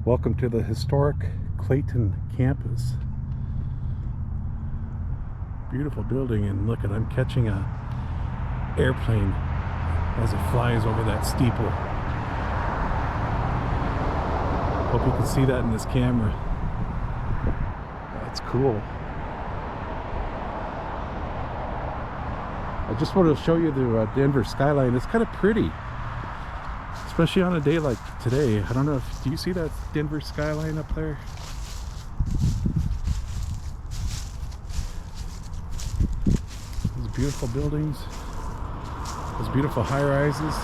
Welcome to the historic Clayton campus. Beautiful building, and look at, I'm catching a airplane as it flies over that steeple. Hope you can see that in this camera. That's cool. I just wanted to show you the Denver skyline. It's kind of pretty, especially on a day like today. I don't know if, do you see that Denver skyline up there? Those beautiful buildings, those beautiful high-rises.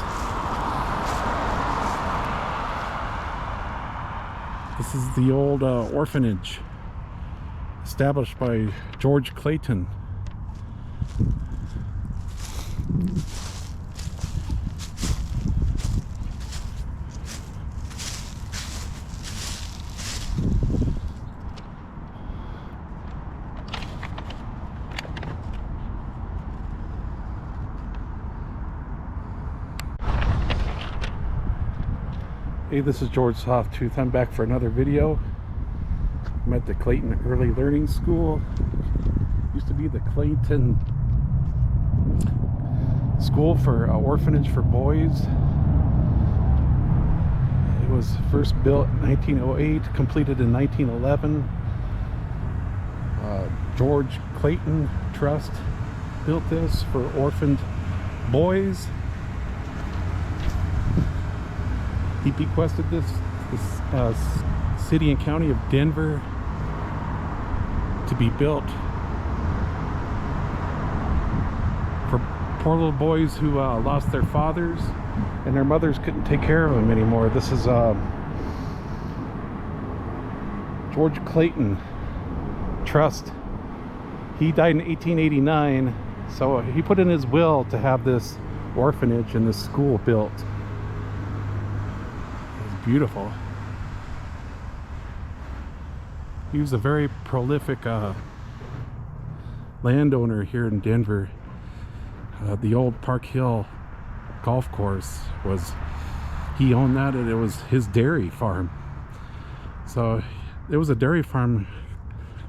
This is the old orphanage established by George Clayton. Hey, this is George Sawtooth. I'm back for another video. I'm at the Clayton Early Learning School. Used to be the Clayton School for Orphanage for Boys. It was first built in 1908, completed in 1911. George Clayton Trust built this for orphaned boys. He bequested this city and county of Denver to be built for poor little boys who lost their fathers and their mothers couldn't take care of them anymore. This is George Clayton Trust. He died in 1889, so he put in his will to have this orphanage and this school built. Beautiful. He was a very prolific landowner here in Denver. The old Park Hill golf course he owned that, and it was his dairy farm. So it was a dairy farm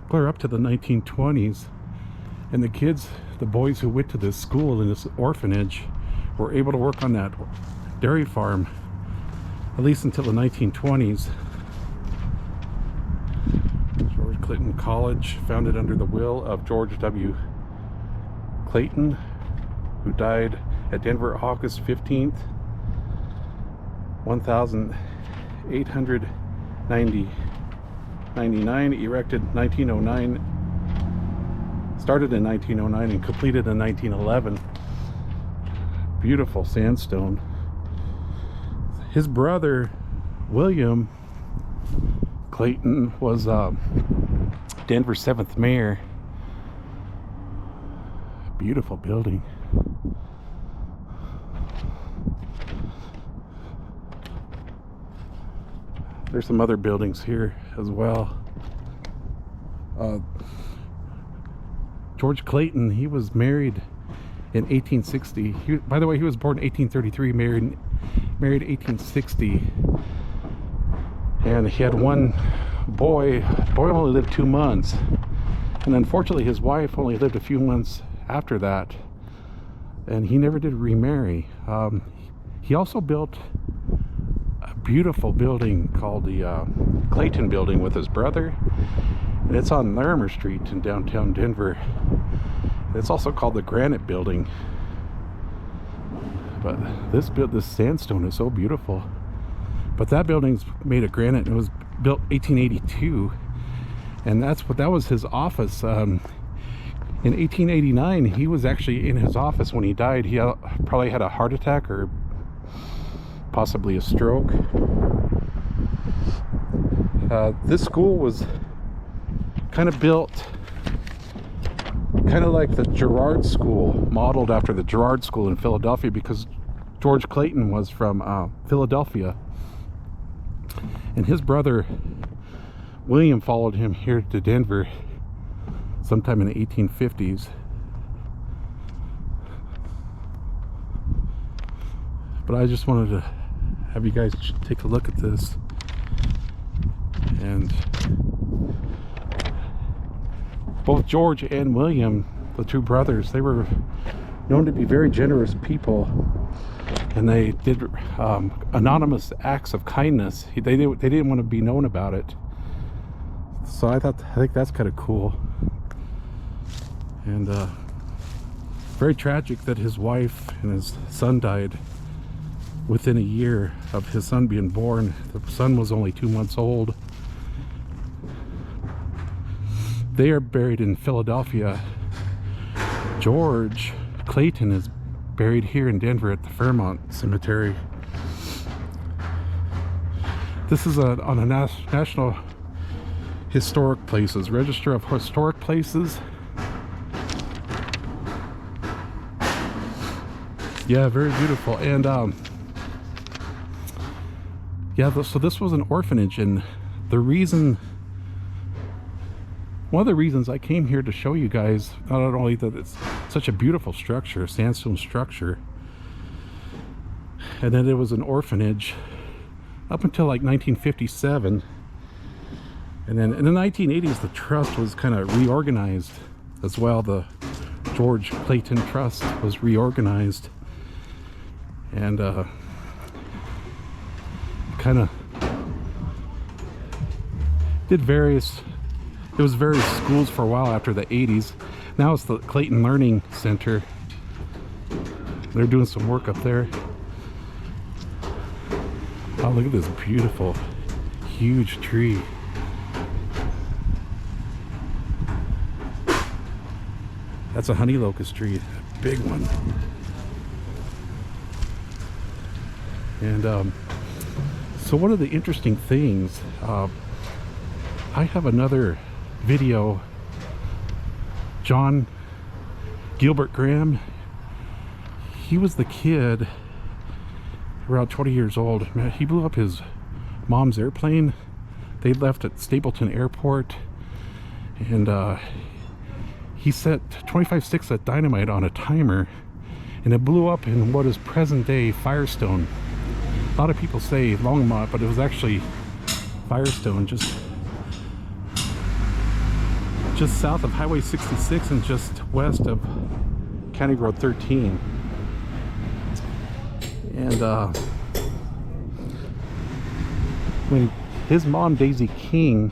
clear up to the 1920s, and the boys who went to this school in this orphanage were able to work on that dairy farm at least until the 1920s. George Clayton College, founded under the will of George W. Clayton, who died at Denver August 15th, 1899, erected 1909, started in 1909 and completed in 1911. Beautiful sandstone. His brother, William Clayton, was Denver's 7th mayor. Beautiful building. There's some other buildings here as well. George Clayton, he was married in 1860. By the way, he was born in 1833, married 1860, and he had one boy. The boy only lived 2 months, and unfortunately his wife only lived a few months after that, and he never did remarry. He also built a beautiful building called the Clayton Building with his brother, and it's on Larimer Street in downtown Denver. It's also called the Granite Building. But this sandstone is so beautiful. But that building's made of granite. It was built 1882, and that was his office. In 1889, he was actually in his office when he died. He probably had a heart attack or possibly a stroke. This school was kind of built kind of like the Girard School, modeled after the Girard School in Philadelphia, because George Clayton was from Philadelphia, and his brother William followed him here to Denver sometime in the 1850s. But I just wanted to have you guys take a look at this. And both George and William, the two brothers, they were known to be very generous people, and they did anonymous acts of kindness. They didn't want to be known about it. So I think that's kind of cool. And very tragic that his wife and his son died within a year of his son being born. The son was only 2 months old. They are buried in Philadelphia. George Clayton is buried here in Denver at the Fairmont Cemetery. This is on a National Historic Places, Register of Historic Places. Yeah, very beautiful. And yeah, so this was an orphanage, and one of the reasons I came here to show you guys, not only that it's such a beautiful structure, sandstone structure, and then it was an orphanage up until like 1957. And then in the 1980s, the trust was kind of reorganized as well. The George Clayton Trust was reorganized, and kind of did various schools for a while after the 80s. Now it's the Clayton Learning Center. They're doing some work up there. Oh, look at this beautiful, huge tree. That's a honey locust tree, a big one. And so one of the interesting things, I have another video. Gilbert Graham, he was the kid around 20 years old. He blew up his mom's airplane. They left at Stapleton Airport, and he set 25 sticks of dynamite on a timer, and it blew up in what is present day Firestone. A lot of people say Longmont, but it was actually Firestone, just south of Highway 66 and just west of County Road 13. And when his mom, Daisy King,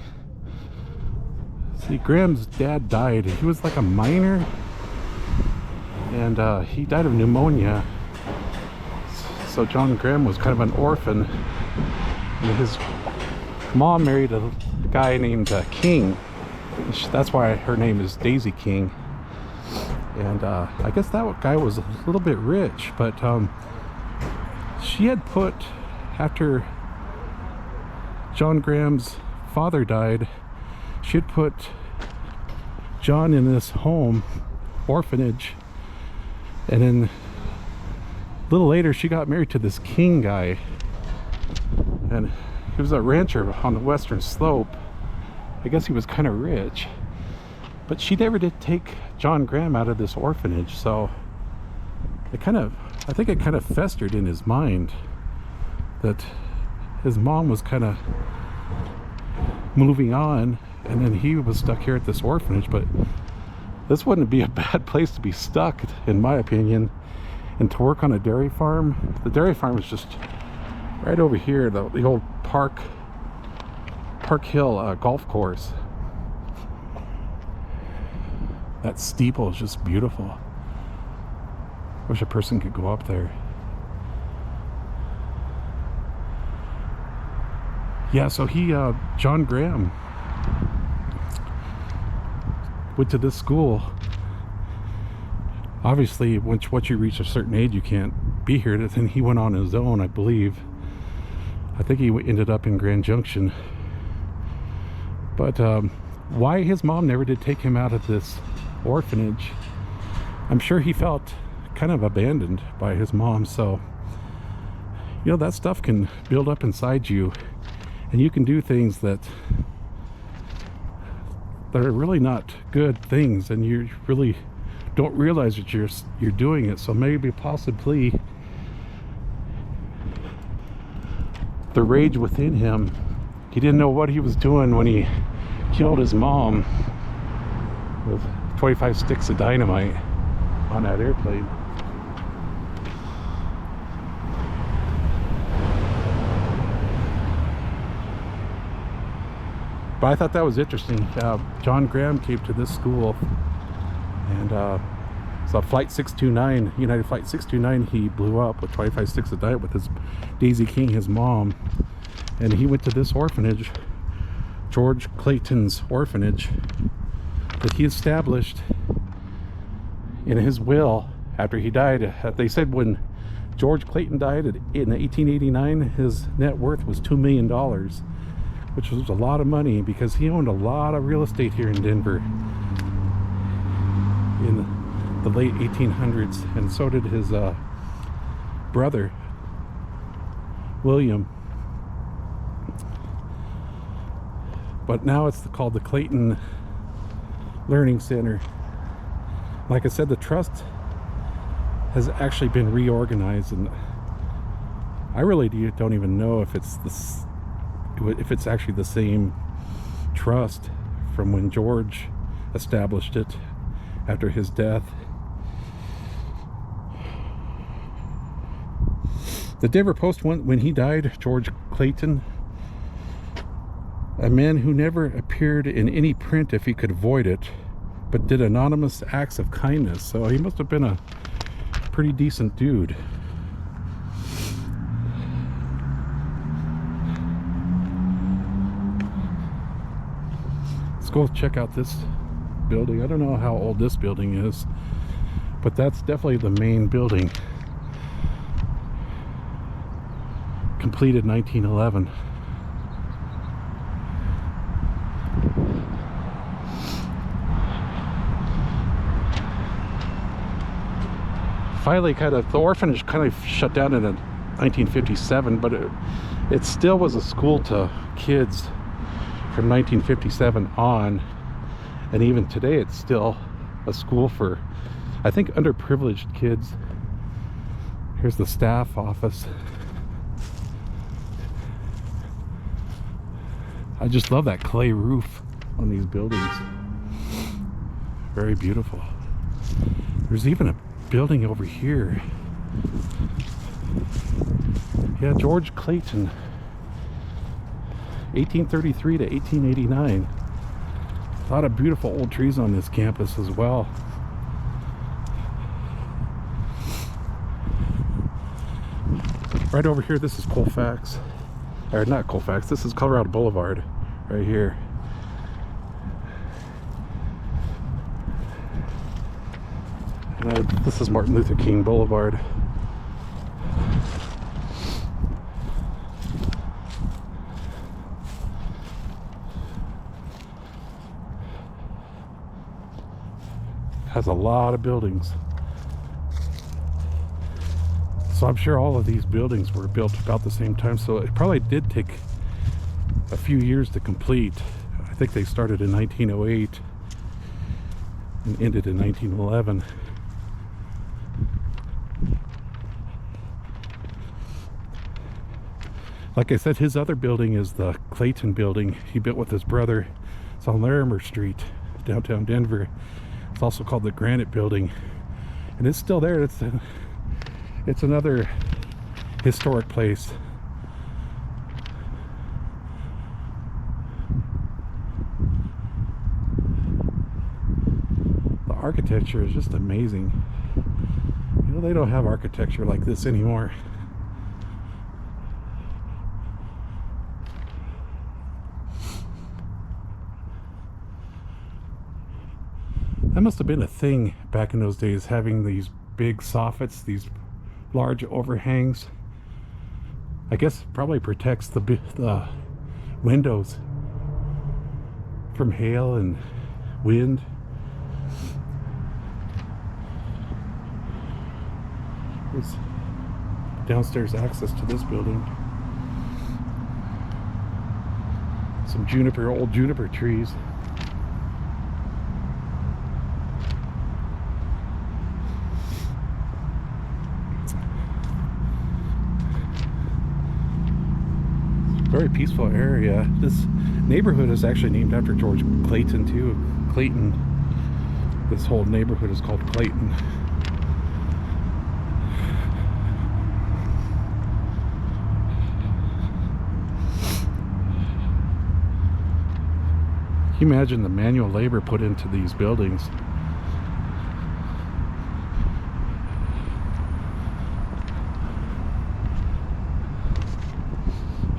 see, Graham's dad died. He was like a miner, and he died of pneumonia. So John Graham was kind of an orphan, and his mom married a guy named King. That's why her name is Daisy King. And I guess that guy was a little bit rich, but she had put, after John Graham's father died, she had put John in this home, orphanage, and then a little later she got married to this King guy, and he was a rancher on the western slope. I guess he was kind of rich, but she never did take John Graham out of this orphanage. So I think it kind of festered in his mind that his mom was kind of moving on, and then he was stuck here at this orphanage. But this wouldn't be a bad place to be stuck, in my opinion, and to work on a dairy farm. The dairy farm is just right over here, the old Park Hill golf course. That steeple is just beautiful. Wish a person could go up there. Yeah, so John Graham went to this school. Obviously, once you reach a certain age, you can't be here. Then he went on his own, I believe. I think he ended up in Grand Junction. But why his mom never did take him out of this orphanage, I'm sure he felt kind of abandoned by his mom. So, you know, that stuff can build up inside you, and you can do things that are really not good things, and you really don't realize that you're doing it. So maybe possibly the rage within him He didn't know what he was doing when he killed his mom with 25 sticks of dynamite on that airplane. But I thought that was interesting. John Graham came to this school, and so Flight 629, United Flight 629, he blew up with 25 sticks of dynamite with his Daisy King, his mom, and he went to this orphanage, George Clayton's orphanage, that he established in his will after he died. They said when George Clayton died in 1889, his net worth was $2 million, which was a lot of money because he owned a lot of real estate here in Denver in the late 1800s, and so did his brother William. But now it's called the Clayton Learning Center. Like I said, the trust has actually been reorganized, and I really don't even know if it's actually the same trust from when George established it after his death. The Denver Post, when he died, George Clayton, a man who never appeared in any print if he could avoid it, but did anonymous acts of kindness. So he must have been a pretty decent dude. Let's go check out this building. I don't know how old this building is, but that's definitely the main building. Completed 1911. Finally, the orphanage kind of shut down in 1957, but it still was a school to kids from 1957 on, and even today it's still a school for, I think, underprivileged kids. Here's the staff office. I just love that clay roof on these buildings. Very beautiful. There's even a building over here. Yeah, George Clayton, 1833 to 1889. A lot of beautiful old trees on this campus as well. Right over here, this is Colfax. Or not Colfax, this is Colorado Boulevard right here. And this is Martin Luther King Boulevard. Has a lot of buildings. So I'm sure all of these buildings were built about the same time, so it probably did take a few years to complete. I think they started in 1908 and ended in 1911. Like I said, his other building is the Clayton building he built with his brother. It's on Larimer Street, downtown Denver. It's also called the Granite Building, and it's still there. It's another historic place. The architecture is just amazing. You know, they don't have architecture like this anymore. That must have been a thing back in those days, having these big soffits, these large overhangs. I guess probably protects the windows from hail and wind. There's downstairs access to this building. Some old juniper trees. Very peaceful area. This neighborhood is actually named after George Clayton too. Clayton. This whole neighborhood is called Clayton. Can you imagine the manual labor put into these buildings?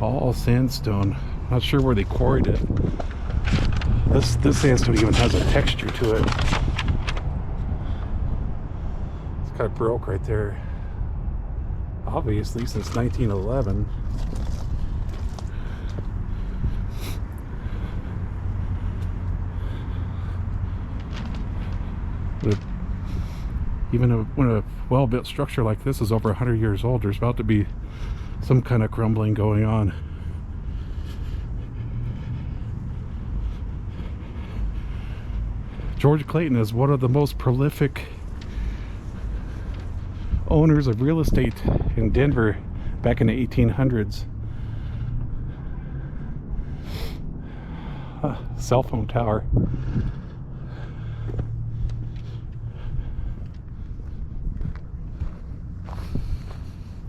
All sandstone. Not sure where they quarried it. This sandstone even has a texture to it. It's kind of broke right there. Obviously since 1911. But even when a well-built structure like this is over 100 years old, there's about to be some kind of crumbling going on. George Clayton is one of the most prolific owners of real estate in Denver back in the 1800s. Cell phone tower.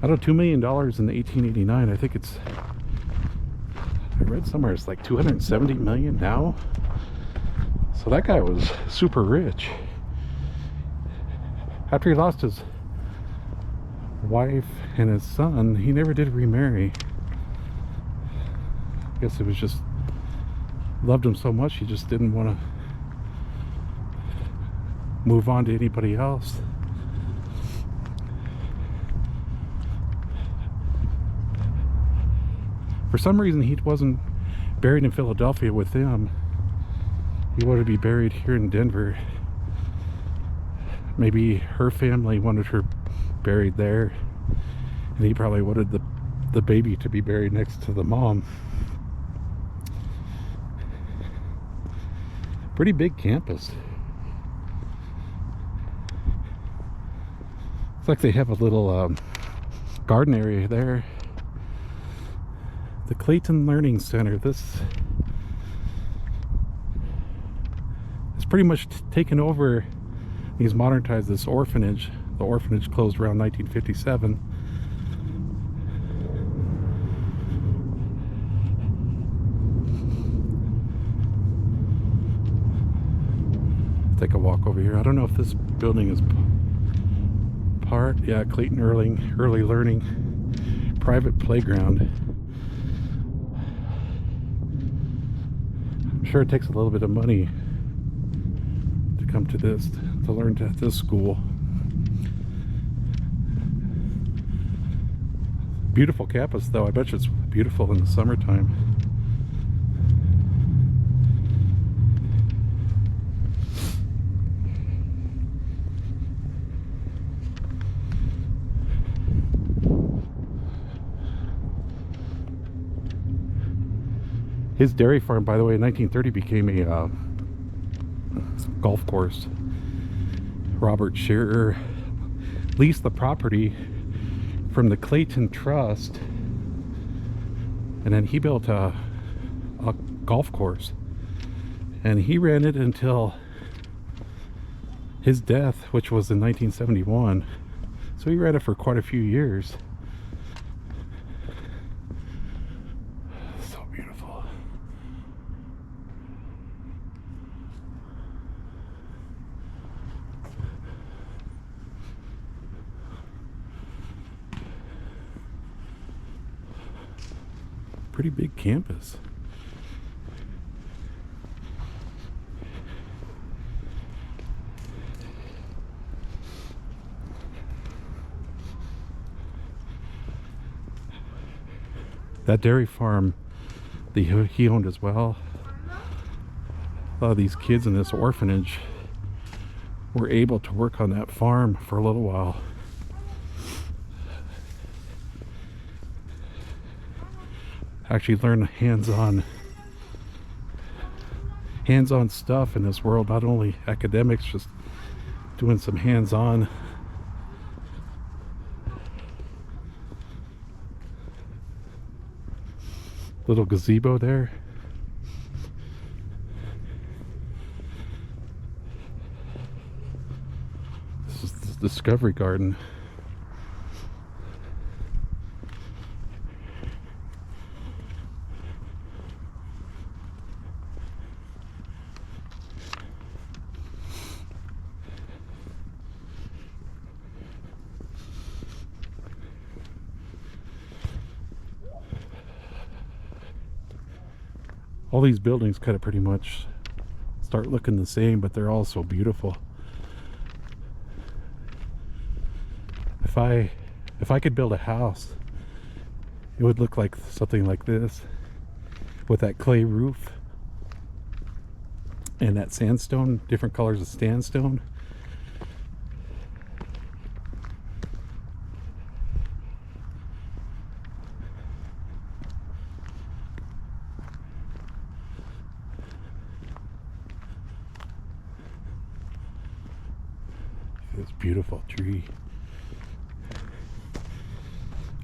Out of $2 million in 1889, I think it's, I read somewhere it's like 270 million now. So that guy was super rich. After he lost his wife and his son, he never did remarry. I guess it was just, loved him so much he just didn't want to move on to anybody else. For some reason, he wasn't buried in Philadelphia with them. He wanted to be buried here in Denver. Maybe her family wanted her buried there, and he probably wanted the baby to be buried next to the mom. Pretty big campus. It's like they have a little garden area there. The Clayton Learning Center. This is pretty much taken over. He's modernized this orphanage. The orphanage closed around 1957. Take a walk over here. I don't know if this building is part. Yeah, Clayton Early Learning Private Playground. I'm sure it takes a little bit of money to come to this, to learn at this school. Beautiful campus though. I bet you it's beautiful in the summertime. His dairy farm, by the way, in 1930 became a golf course. Robert Shearer leased the property from the Clayton Trust, and then he built a golf course, and he ran it until his death, which was in 1971. So he ran it for quite a few years. So beautiful. Pretty big campus. That dairy farm he owned as well. A lot of these kids in this orphanage were able to work on that farm for a little while. Actually learn hands-on stuff in this world, not only academics, just doing some hands-on. Little gazebo there. This is the Discovery Garden. All these buildings kind of pretty much start looking the same, but they're all so beautiful. If I could build a house, it would look like something like this, with that clay roof and that sandstone, different colors of sandstone. This beautiful tree.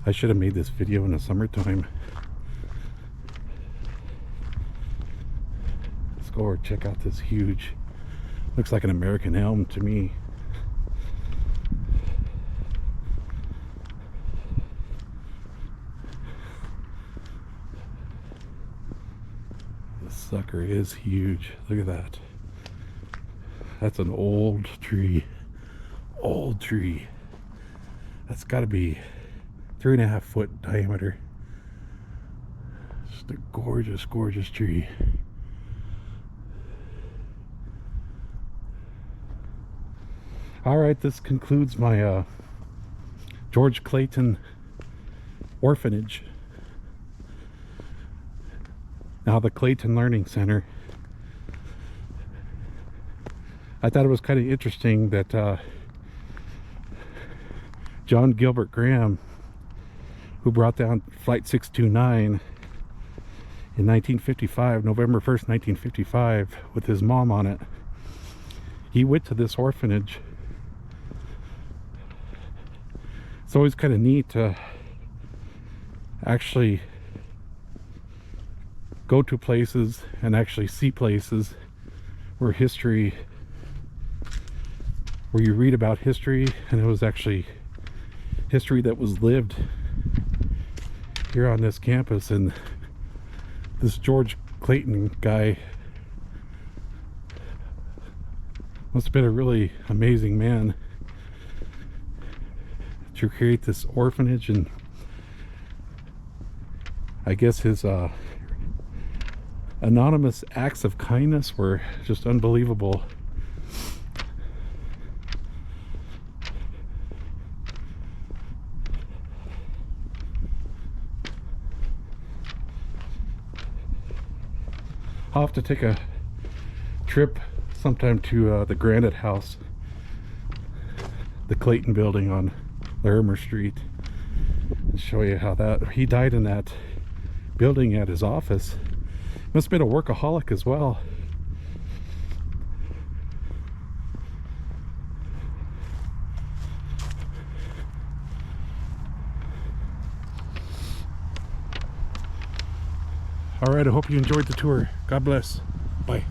I should have made this video in the summertime. Let's go over check out this huge, looks like an American elm to me. This sucker is huge. Look at that. That's an old tree. Old tree. That's got to be 3.5 foot diameter. Just a gorgeous, gorgeous tree. All right, this concludes my George Clayton Orphanage. Now the Clayton Learning Center. I thought it was kind of interesting that John Gilbert Graham, who brought down Flight 629 in 1955, November 1st, 1955, with his mom on it, he went to this orphanage. It's always kind of neat to actually go to places and actually see places where history, where you read about history, and it was actually history that was lived here on this campus. And this George Clayton guy must have been a really amazing man to create this orphanage, and I guess his anonymous acts of kindness were just unbelievable. I'll have to take a trip sometime to the Granite House, the Clayton building on Larimer Street, and show you how that, he died in that building at his office. Must have been a workaholic as well. All right, I hope you enjoyed the tour. God bless. Bye.